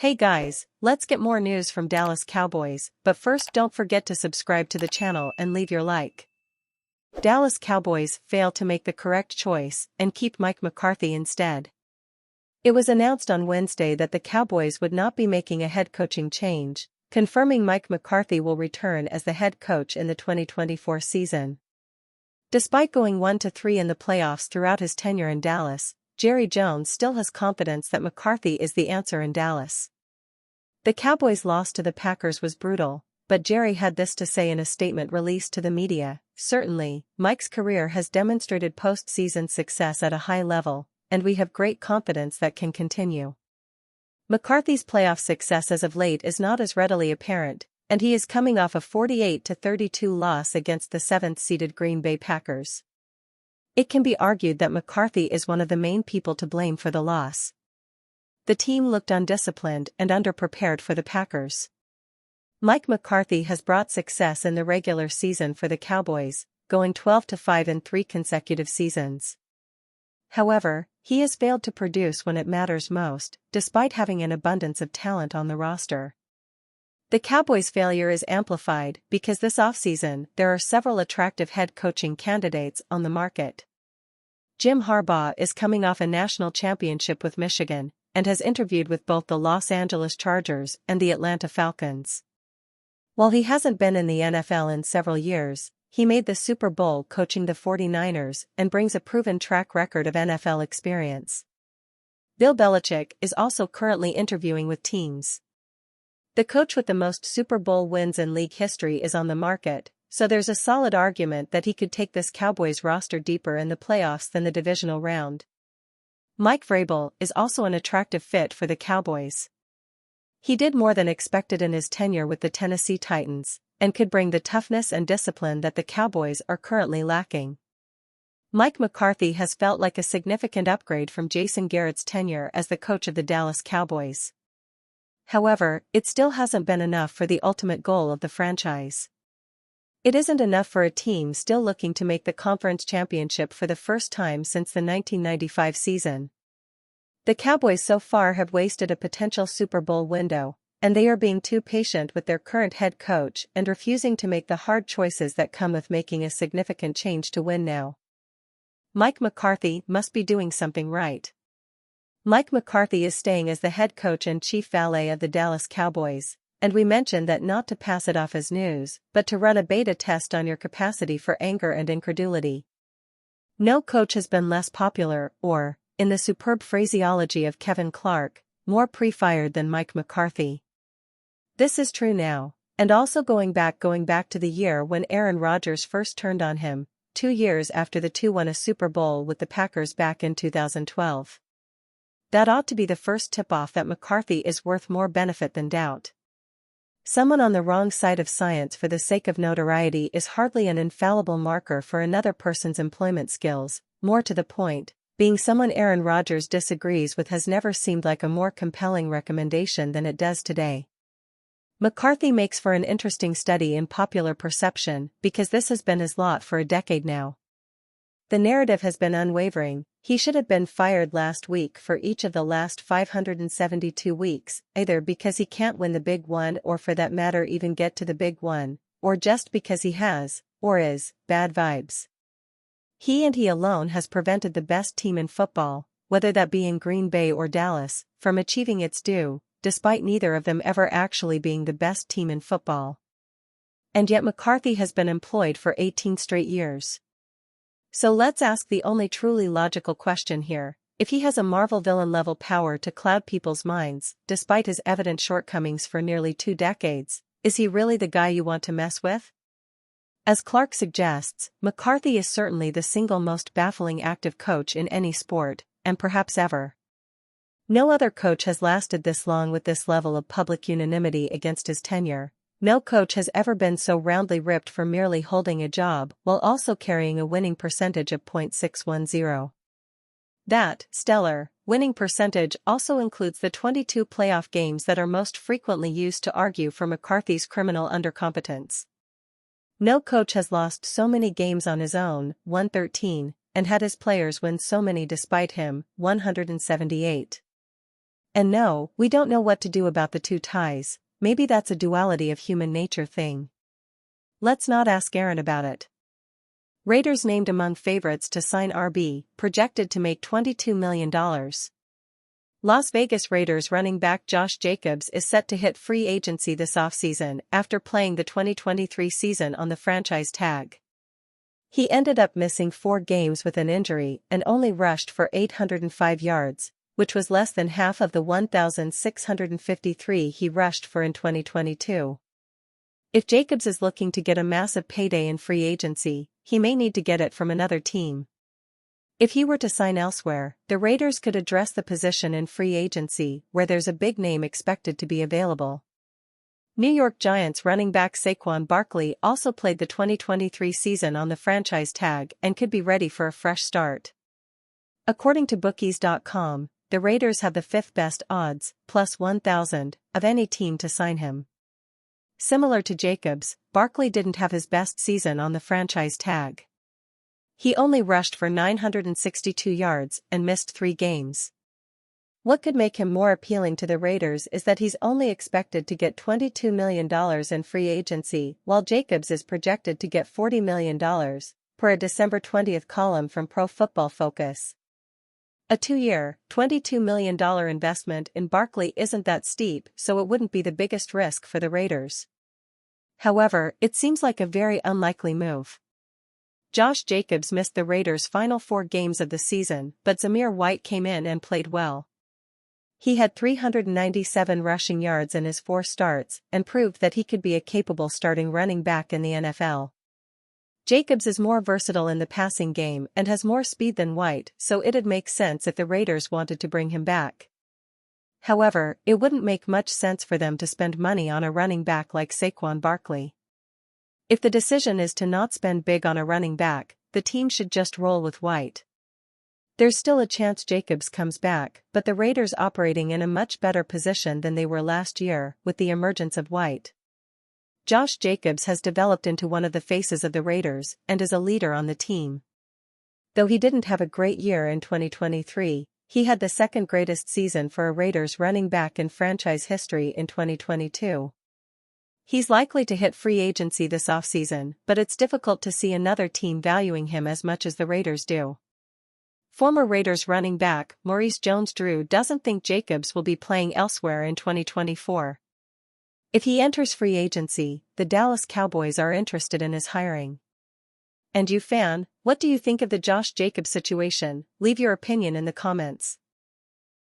Hey guys, let's get more news from Dallas Cowboys, but first don't forget to subscribe to the channel and leave your like. Dallas Cowboys fail to make the correct choice and keep Mike McCarthy instead. It was announced on Wednesday that the Cowboys would not be making a head coaching change, confirming Mike McCarthy will return as the head coach in the 2024 season. Despite going 1-3 in the playoffs throughout his tenure in Dallas, Jerry Jones still has confidence that McCarthy is the answer in Dallas. The Cowboys' loss to the Packers was brutal, but Jerry had this to say in a statement released to the media: "Certainly, Mike's career has demonstrated postseason success at a high level, and we have great confidence that can continue. McCarthy's playoff success as of late is not as readily apparent, and he is coming off a 48-32 loss against the 7th-seeded Green Bay Packers. It can be argued that McCarthy is one of the main people to blame for the loss. The team looked undisciplined and underprepared for the Packers. Mike McCarthy has brought success in the regular season for the Cowboys, going 12-5 in 3 consecutive seasons. However, he has failed to produce when it matters most, despite having an abundance of talent on the roster. The Cowboys' failure is amplified because this offseason there are several attractive head coaching candidates on the market. Jim Harbaugh is coming off a national championship with Michigan, and has interviewed with both the Los Angeles Chargers and the Atlanta Falcons. While he hasn't been in the NFL in several years, he made the Super Bowl coaching the 49ers and brings a proven track record of NFL experience. Bill Belichick is also currently interviewing with teams. The coach with the most Super Bowl wins in league history is on the market, so there's a solid argument that he could take this Cowboys roster deeper in the playoffs than the divisional round. Mike Vrabel is also an attractive fit for the Cowboys. He did more than expected in his tenure with the Tennessee Titans, and could bring the toughness and discipline that the Cowboys are currently lacking. Mike McCarthy has felt like a significant upgrade from Jason Garrett's tenure as the coach of the Dallas Cowboys. However, it still hasn't been enough for the ultimate goal of the franchise. It isn't enough for a team still looking to make the conference championship for the first time since the 1995 season. The Cowboys so far have wasted a potential Super Bowl window, and they are being too patient with their current head coach and refusing to make the hard choices that come with making a significant change to win now. Mike McCarthy must be doing something right. Mike McCarthy is staying as the head coach and chief valet of the Dallas Cowboys, and we mentioned that not to pass it off as news, but to run a beta test on your capacity for anger and incredulity. No coach has been less popular or, in the superb phraseology of Kevin Clark, more pre-fired than Mike McCarthy. This is true now, and also going back to the year when Aaron Rodgers first turned on him, 2 years after the two won a Super Bowl with the Packers back in 2012. That ought to be the first tip-off that McCarthy is worth more benefit than doubt. Someone on the wrong side of science for the sake of notoriety is hardly an infallible marker for another person's employment skills. More to the point, being someone Aaron Rodgers disagrees with has never seemed like a more compelling recommendation than it does today. McCarthy makes for an interesting study in popular perception because this has been his lot for a decade now. The narrative has been unwavering: he should have been fired last week for each of the last 572 weeks, either because he can't win the big one or for that matter even get to the big one, or just because he has, or is, bad vibes. He and he alone has prevented the best team in football, whether that be in Green Bay or Dallas, from achieving its due, despite neither of them ever actually being the best team in football. And yet McCarthy has been employed for 18 straight years. So let's ask the only truly logical question here: if he has a Marvel villain-level power to cloud people's minds, despite his evident shortcomings for nearly 2 decades, is he really the guy you want to mess with? As Clark suggests, McCarthy is certainly the single most baffling active coach in any sport, and perhaps ever. No other coach has lasted this long with this level of public unanimity against his tenure. No coach has ever been so roundly ripped for merely holding a job while also carrying a winning percentage of .610. That stellar winning percentage also includes the 22 playoff games that are most frequently used to argue for McCarthy's criminal undercompetence. No coach has lost so many games on his own, 113, and had his players win so many despite him, 178. And no, we don't know what to do about the two ties. Maybe that's a duality of human nature thing. Let's not ask Aaron about it. Raiders named among favorites to sign RB, projected to make $22 million. Las Vegas Raiders running back Josh Jacobs is set to hit free agency this offseason after playing the 2023 season on the franchise tag. He ended up missing 4 games with an injury and only rushed for 805 yards, which was less than half of the 1,653 he rushed for in 2022. If Jacobs is looking to get a massive payday in free agency, he may need to get it from another team. If he were to sign elsewhere, the Raiders could address the position in free agency where there's a big name expected to be available. New York Giants running back Saquon Barkley also played the 2023 season on the franchise tag and could be ready for a fresh start. According to bookies.com, the Raiders have the 5th best odds, plus 1,000, of any team to sign him. Similar to Jacobs, Barkley didn't have his best season on the franchise tag. He only rushed for 962 yards and missed 3 games. What could make him more appealing to the Raiders is that he's only expected to get $22 million in free agency, while Jacobs is projected to get $40 million, per a December 20th column from Pro Football Focus. A 2-year, $22 million investment in Barkley isn't that steep, so it wouldn't be the biggest risk for the Raiders. However, it seems like a very unlikely move. Josh Jacobs missed the Raiders' final 4 games of the season, but Zamir White came in and played well. He had 397 rushing yards in his 4 starts and proved that he could be a capable starting running back in the NFL. Jacobs is more versatile in the passing game and has more speed than White, so it'd make sense if the Raiders wanted to bring him back. However, it wouldn't make much sense for them to spend money on a running back like Saquon Barkley. If the decision is to not spend big on a running back, the team should just roll with White. There's still a chance Jacobs comes back, but the Raiders operating in a much better position than they were last year with the emergence of White. Josh Jacobs has developed into one of the faces of the Raiders and is a leader on the team. Though he didn't have a great year in 2023, he had the 2nd greatest season for a Raiders running back in franchise history in 2022. He's likely to hit free agency this offseason, but it's difficult to see another team valuing him as much as the Raiders do. Former Raiders running back Maurice Jones-Drew doesn't think Jacobs will be playing elsewhere in 2024. If he enters free agency, the Dallas Cowboys are interested in his hiring. And you fan, what do you think of the Josh Jacobs situation? Leave your opinion in the comments.